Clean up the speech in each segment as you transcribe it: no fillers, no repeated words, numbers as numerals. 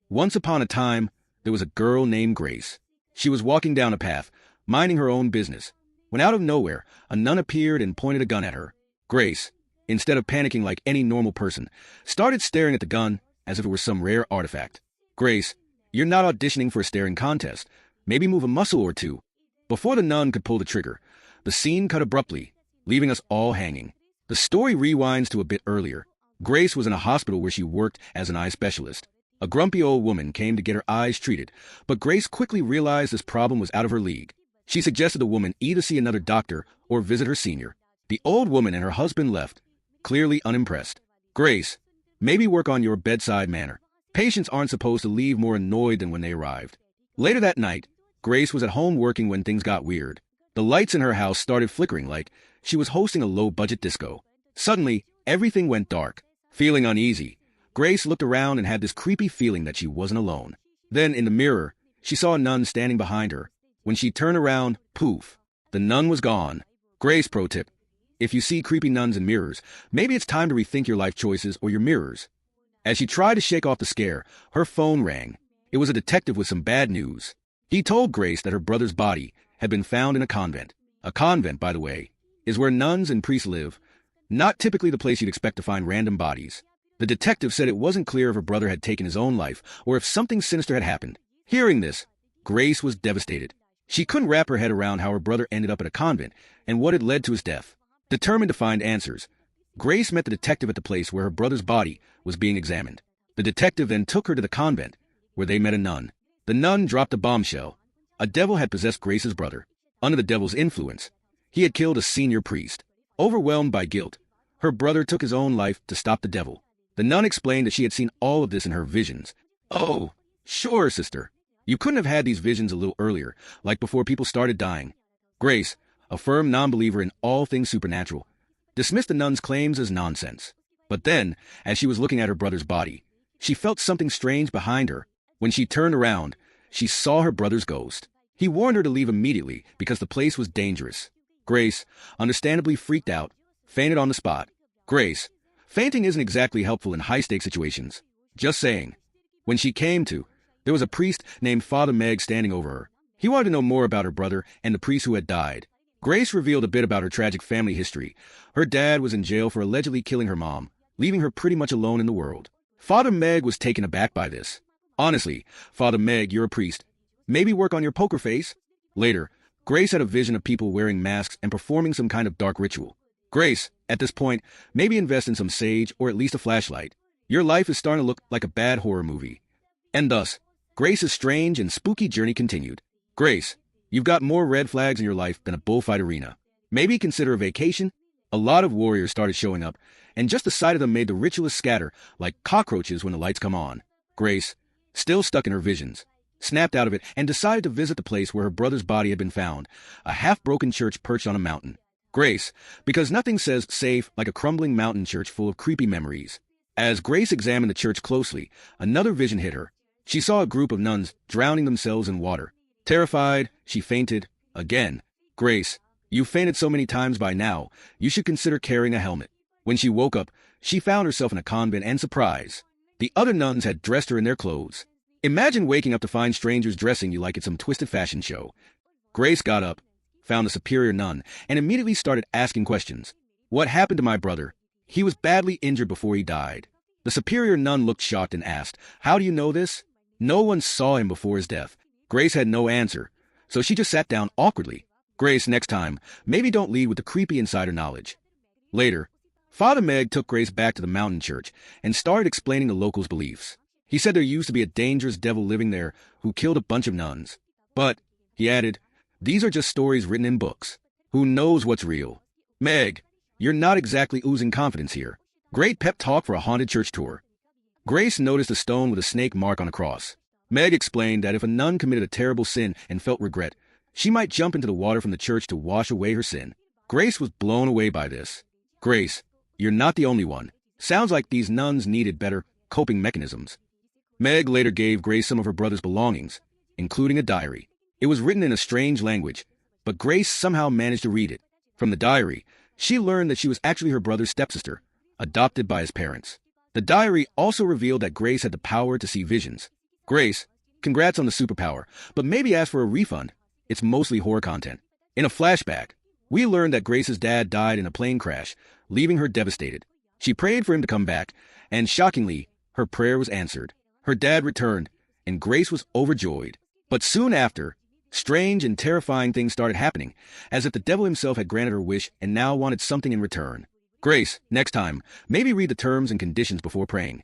Once upon a time, there was a girl named Grace. She was walking down a path, minding her own business, when out of nowhere, a nun appeared and pointed a gun at her. Grace, instead of panicking like any normal person, started staring at the gun as if it were some rare artifact. Grace, you're not auditioning for a staring contest. Maybe move a muscle or two. Before the nun could pull the trigger, the scene cut abruptly, leaving us all hanging. The story rewinds to a bit earlier. Grace was in a hospital where she worked as an eye specialist. A grumpy old woman came to get her eyes treated, but Grace quickly realized this problem was out of her league. She suggested the woman either see another doctor or visit her senior. The old woman and her husband left, clearly unimpressed. Grace, maybe work on your bedside manner. Patients aren't supposed to leave more annoyed than when they arrived. Later that night, Grace was at home working when things got weird. The lights in her house started flickering like she was hosting a low-budget disco. Suddenly, everything went dark. Feeling uneasy, Grace looked around and had this creepy feeling that she wasn't alone. Then, in the mirror, she saw a nun standing behind her. When she turned around, poof, the nun was gone. Grace pro tip: if you see creepy nuns in mirrors, maybe it's time to rethink your life choices or your mirrors. As she tried to shake off the scare, her phone rang. It was a detective with some bad news. He told Grace that her brother's body had been found in a convent. A convent, by the way, is where nuns and priests live, not typically the place you'd expect to find random bodies. The detective said it wasn't clear if her brother had taken his own life or if something sinister had happened. Hearing this, Grace was devastated. She couldn't wrap her head around how her brother ended up at a convent and what had led to his death. Determined to find answers, Grace met the detective at the place where her brother's body was being examined. The detective then took her to the convent, where they met a nun. The nun dropped a bombshell. A devil had possessed Grace's brother. Under the devil's influence, he had killed a senior priest. Overwhelmed by guilt, her brother took his own life to stop the devil. The nun explained that she had seen all of this in her visions. Oh, sure, sister. You couldn't have had these visions a little earlier, like before people started dying. Grace, a firm non-believer in all things supernatural, dismissed the nun's claims as nonsense. But then, as she was looking at her brother's body, she felt something strange behind her. When she turned around, she saw her brother's ghost. He warned her to leave immediately because the place was dangerous. Grace, understandably freaked out, fainted on the spot. Grace, fainting isn't exactly helpful in high-stakes situations. Just saying. When she came to, there was a priest named Father Meg standing over her. He wanted to know more about her brother and the priest who had died. Grace revealed a bit about her tragic family history. Her dad was in jail for allegedly killing her mom, leaving her pretty much alone in the world. Father Meg was taken aback by this. Honestly, Father Meg, you're a priest. Maybe work on your poker face? Later, Grace had a vision of people wearing masks and performing some kind of dark ritual. Grace, at this point, maybe invest in some sage or at least a flashlight. Your life is starting to look like a bad horror movie. And thus, Grace's strange and spooky journey continued. Grace, you've got more red flags in your life than a bullfight arena. Maybe consider a vacation? A lot of warriors started showing up, and just the sight of them made the ritualists scatter like cockroaches when the lights come on. Grace, still stuck in her visions, snapped out of it and decided to visit the place where her brother's body had been found, a half-broken church perched on a mountain. Grace, because nothing says safe like a crumbling mountain church full of creepy memories. As Grace examined the church closely, another vision hit her. She saw a group of nuns drowning themselves in water. Terrified, she fainted again. Grace, you've fainted so many times by now, you should consider carrying a helmet. When she woke up, she found herself in a convent and surprise. The other nuns had dressed her in their clothes. Imagine waking up to find strangers dressing you like it's some twisted fashion show. Grace got up, found a superior nun, and immediately started asking questions. What happened to my brother? He was badly injured before he died. The superior nun looked shocked and asked, How do you know this? No one saw him before his death. Grace had no answer, so she just sat down awkwardly. Grace, next time, maybe don't lead with the creepy insider knowledge. Later, Father Meg took Grace back to the mountain church and started explaining the locals' beliefs. He said there used to be a dangerous devil living there who killed a bunch of nuns. But, he added, these are just stories written in books. Who knows what's real? Meg, you're not exactly oozing confidence here. Great pep talk for a haunted church tour. Grace noticed a stone with a snake mark on a cross. Meg explained that if a nun committed a terrible sin and felt regret, she might jump into the water from the church to wash away her sin. Grace was blown away by this. Grace, you're not the only one. Sounds like these nuns needed better coping mechanisms. Meg later gave Grace some of her brother's belongings, including a diary. It was written in a strange language, but Grace somehow managed to read it. From the diary, she learned that she was actually her brother's stepsister, adopted by his parents. The diary also revealed that Grace had the power to see visions. Grace, congrats on the superpower, but maybe ask for a refund. It's mostly horror content. In a flashback, we learned that Grace's dad died in a plane crash, leaving her devastated. She prayed for him to come back, and shockingly, her prayer was answered. Her dad returned, and Grace was overjoyed. But soon after, strange and terrifying things started happening, as if the devil himself had granted her wish and now wanted something in return. Grace, next time, maybe read the terms and conditions before praying.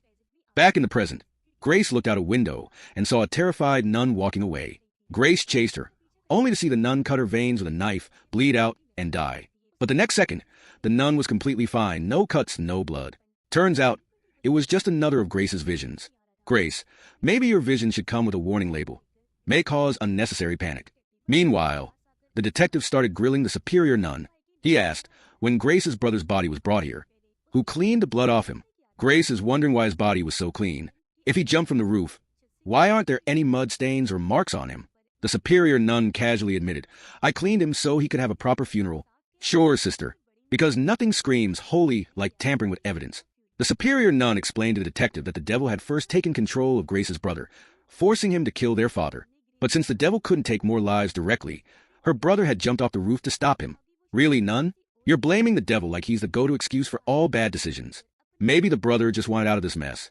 Back in the present, Grace looked out a window and saw a terrified nun walking away. Grace chased her, only to see the nun cut her veins with a knife, bleed out, and die. But the next second, the nun was completely fine, no cuts, no blood. Turns out, it was just another of Grace's visions. Grace, maybe your vision should come with a warning label. May cause unnecessary panic. Meanwhile, the detective started grilling the superior nun. He asked, when Grace's brother's body was brought here, who cleaned the blood off him. Grace is wondering why his body was so clean. If he jumped from the roof, why aren't there any mud stains or marks on him? The superior nun casually admitted, I cleaned him so he could have a proper funeral. Sure, sister, because nothing screams holy like tampering with evidence. The superior nun explained to the detective that the devil had first taken control of Grace's brother, forcing him to kill their father. But since the devil couldn't take more lives directly, her brother had jumped off the roof to stop him. Really, nun? You're blaming the devil like he's the go-to excuse for all bad decisions. Maybe the brother just wanted out of this mess.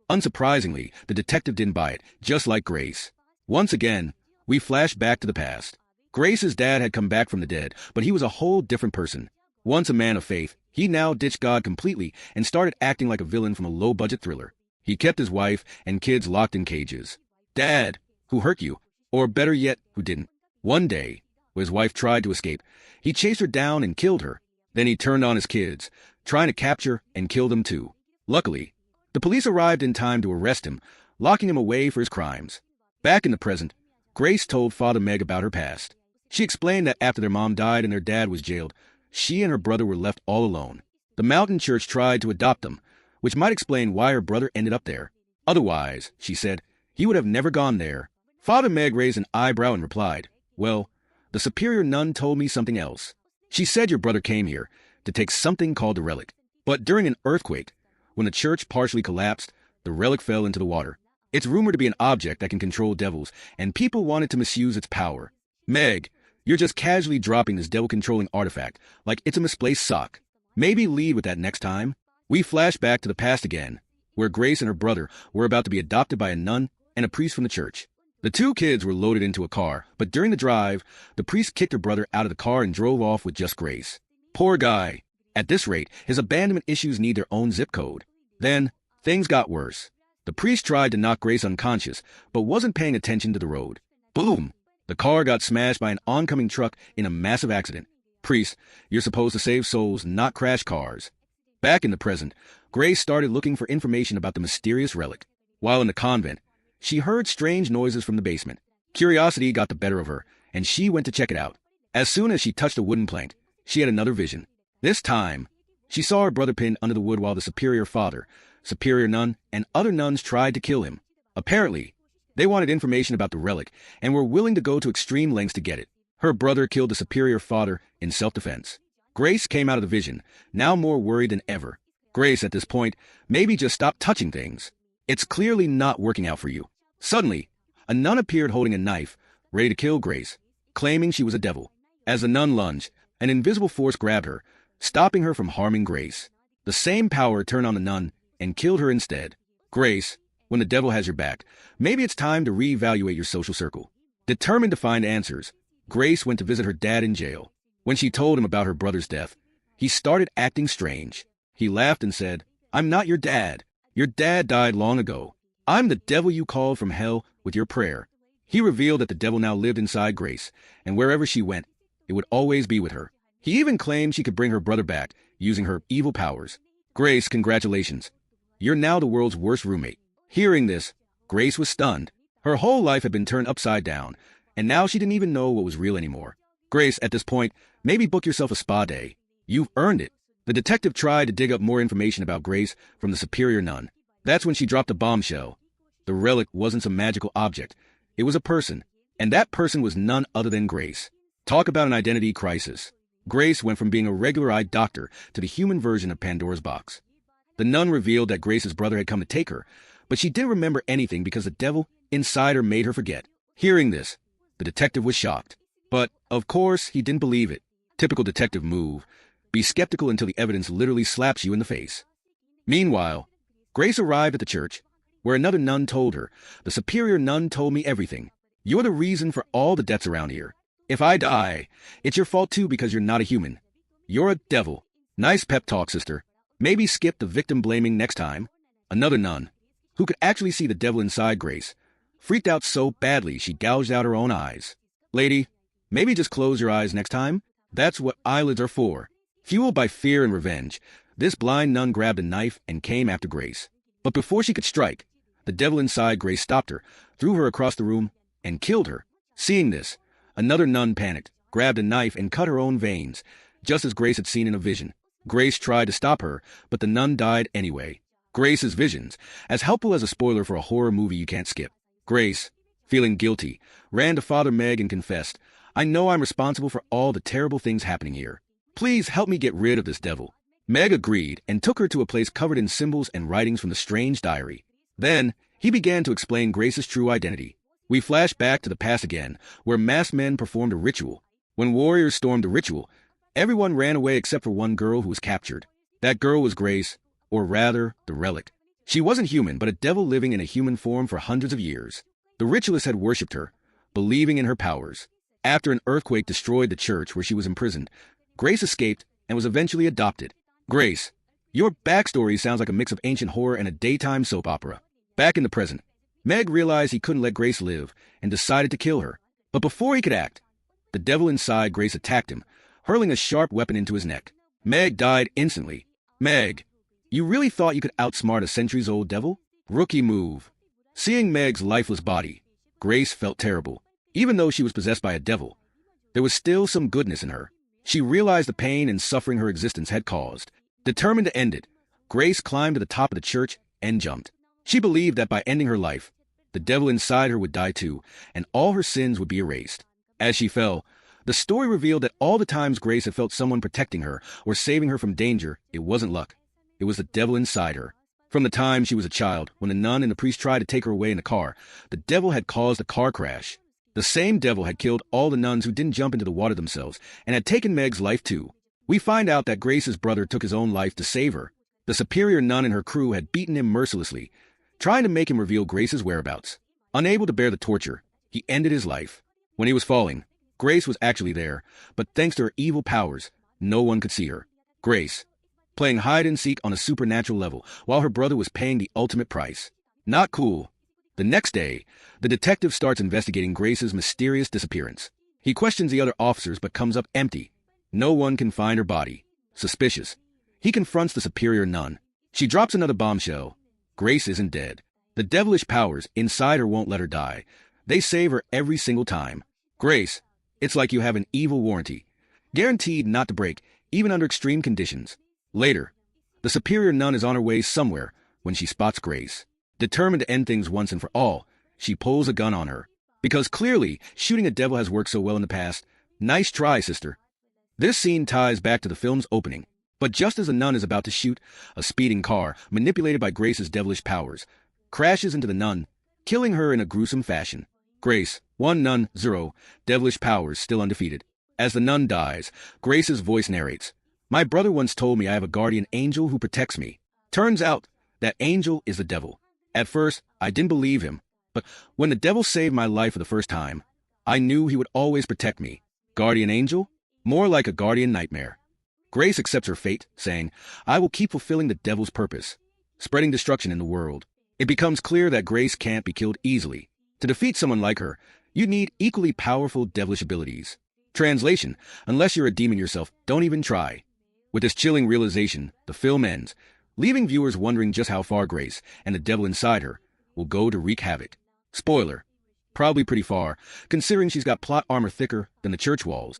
Unsurprisingly, the detective didn't buy it, just like Grace. Once again, we flash back to the past. Grace's dad had come back from the dead, but he was a whole different person. Once a man of faith, he now ditched God completely and started acting like a villain from a low-budget thriller. He kept his wife and kids locked in cages. Dad, who hurt you, or better yet, who didn't. One day, when his wife tried to escape, he chased her down and killed her. Then he turned on his kids, trying to capture and kill them too. Luckily, the police arrived in time to arrest him, locking him away for his crimes. Back in the present, Grace told Father Meg about her past. She explained that after their mom died and their dad was jailed, she and her brother were left all alone. The mountain church tried to adopt them, which might explain why her brother ended up there. Otherwise, she said, he would have never gone there. Father Meg raised an eyebrow and replied, well, the superior nun told me something else. She said your brother came here to take something called the relic. But during an earthquake, when the church partially collapsed, the relic fell into the water. It's rumored to be an object that can control devils, and people wanted to misuse its power. Meg, you're just casually dropping this devil-controlling artifact like it's a misplaced sock. Maybe lead with that next time. We flash back to the past again, where Grace and her brother were about to be adopted by a nun and a priest from the church. The two kids were loaded into a car, but during the drive, the priest kicked her brother out of the car and drove off with just Grace. Poor guy. At this rate, his abandonment issues need their own zip code. Then, things got worse. The priest tried to knock Grace unconscious, but wasn't paying attention to the road. Boom! The car got smashed by an oncoming truck in a massive accident. Priest, you're supposed to save souls, not crash cars. Back in the present, Grace started looking for information about the mysterious relic. While in the convent, she heard strange noises from the basement. Curiosity got the better of her, and she went to check it out. As soon as she touched a wooden plank, she had another vision. This time, she saw her brother pinned under the wood while the superior father, superior nun, and other nuns tried to kill him. Apparently, they wanted information about the relic and were willing to go to extreme lengths to get it. Her brother killed the superior father in self-defense. Grace came out of the vision, now more worried than ever. Grace, at this point, maybe just stop touching things. It's clearly not working out for you. Suddenly, a nun appeared holding a knife, ready to kill Grace, claiming she was a devil. As the nun lunged, an invisible force grabbed her, stopping her from harming Grace. The same power turned on the nun and killed her instead. Grace, when the devil has your back, maybe it's time to reevaluate your social circle. Determined to find answers, Grace went to visit her dad in jail. When she told him about her brother's death, he started acting strange. He laughed and said, I'm not your dad. Your dad died long ago. I'm the devil you called from hell with your prayer. He revealed that the devil now lived inside Grace, and wherever she went, it would always be with her. He even claimed she could bring her brother back using her evil powers. Grace, congratulations. You're now the world's worst roommate. Hearing this, Grace was stunned. Her whole life had been turned upside down, and now she didn't even know what was real anymore. Grace, at this point, maybe book yourself a spa day. You've earned it. The detective tried to dig up more information about Grace from the superior nun. That's when she dropped a bombshell. The relic wasn't some magical object. It was a person, and that person was none other than Grace. Talk about an identity crisis. Grace went from being a regular eye doctor to the human version of Pandora's box. The nun revealed that Grace's brother had come to take her, but she didn't remember anything because the devil inside her made her forget. Hearing this, the detective was shocked. But, of course, he didn't believe it. Typical detective move. Be skeptical until the evidence literally slaps you in the face. Meanwhile, Grace arrived at the church, where another nun told her, "The superior nun told me everything. You're the reason for all the deaths around here. If I die, it's your fault too because you're not a human. You're a devil." Nice pep talk, sister. Maybe skip the victim blaming next time. Another nun, who could actually see the devil inside Grace, freaked out so badly she gouged out her own eyes. "Lady, maybe just close your eyes next time. That's what eyelids are for." Fueled by fear and revenge, this blind nun grabbed a knife and came after Grace. But before she could strike, the devil inside Grace stopped her, threw her across the room, and killed her. Seeing this, another nun panicked, grabbed a knife, and cut her own veins, just as Grace had seen in a vision. Grace tried to stop her, but the nun died anyway. Grace's visions, as helpful as a spoiler for a horror movie you can't skip. Grace, feeling guilty, ran to Father Meg and confessed, "I know I'm responsible for all the terrible things happening here. Please help me get rid of this devil." Meg agreed and took her to a place covered in symbols and writings from the strange diary. Then, he began to explain Grace's true identity. We flash back to the past again, where masked men performed a ritual. When warriors stormed the ritual, everyone ran away except for one girl who was captured. That girl was Grace, or rather, the relic. She wasn't human, but a devil living in a human form for hundreds of years. The ritualists had worshipped her, believing in her powers. After an earthquake destroyed the church where she was imprisoned, Grace escaped and was eventually adopted. Grace, your backstory sounds like a mix of ancient horror and a daytime soap opera. Back in the present, Meg realized he couldn't let Grace live and decided to kill her. But before he could act, the devil inside Grace attacked him, hurling a sharp weapon into his neck. Meg died instantly. Meg, you really thought you could outsmart a centuries-old devil? Rookie move. Seeing Meg's lifeless body, Grace felt terrible. Even though she was possessed by a devil, there was still some goodness in her. She realized the pain and suffering her existence had caused. Determined to end it, Grace climbed to the top of the church and jumped. She believed that by ending her life, the devil inside her would die too, and all her sins would be erased. As she fell, the story revealed that all the times Grace had felt someone protecting her or saving her from danger, it wasn't luck. It was the devil inside her. From the time she was a child, when the nun and the priest tried to take her away in a car, the devil had caused a car crash. The same devil had killed all the nuns who didn't jump into the water themselves, and had taken Meg's life too. We find out that Grace's brother took his own life to save her. The superior nun and her crew had beaten him mercilessly, trying to make him reveal Grace's whereabouts. Unable to bear the torture, he ended his life. When he was falling, Grace was actually there, but thanks to her evil powers, no one could see her. Grace, playing hide-and-seek on a supernatural level, while her brother was paying the ultimate price. Not cool. The next day, the detective starts investigating Grace's mysterious disappearance. He questions the other officers but comes up empty. No one can find her body. Suspicious. He confronts the superior nun. She drops another bombshell. Grace isn't dead. The devilish powers inside her won't let her die. They save her every single time. Grace, it's like you have an evil warranty, guaranteed not to break, even under extreme conditions. Later, the superior nun is on her way somewhere when she spots Grace. Determined to end things once and for all, she pulls a gun on her. Because clearly, shooting a devil has worked so well in the past. Nice try, sister. This scene ties back to the film's opening. But just as the nun is about to shoot, a speeding car, manipulated by Grace's devilish powers, crashes into the nun, killing her in a gruesome fashion. Grace, 1 nun, 0, devilish powers still undefeated. As the nun dies, Grace's voice narrates, "My brother once told me I have a guardian angel who protects me. Turns out, that angel is the devil. At first, I didn't believe him, but when the devil saved my life for the first time, I knew he would always protect me. Guardian angel? More like a guardian nightmare." Grace accepts her fate, saying, "I will keep fulfilling the devil's purpose, spreading destruction in the world." It becomes clear that Grace can't be killed easily. To defeat someone like her, you need equally powerful devilish abilities. Translation: unless you're a demon yourself, don't even try. With this chilling realization, the film ends, leaving viewers wondering just how far Grace, and the devil inside her, will go to wreak havoc. Spoiler: probably pretty far, considering she's got plot armor thicker than the church walls.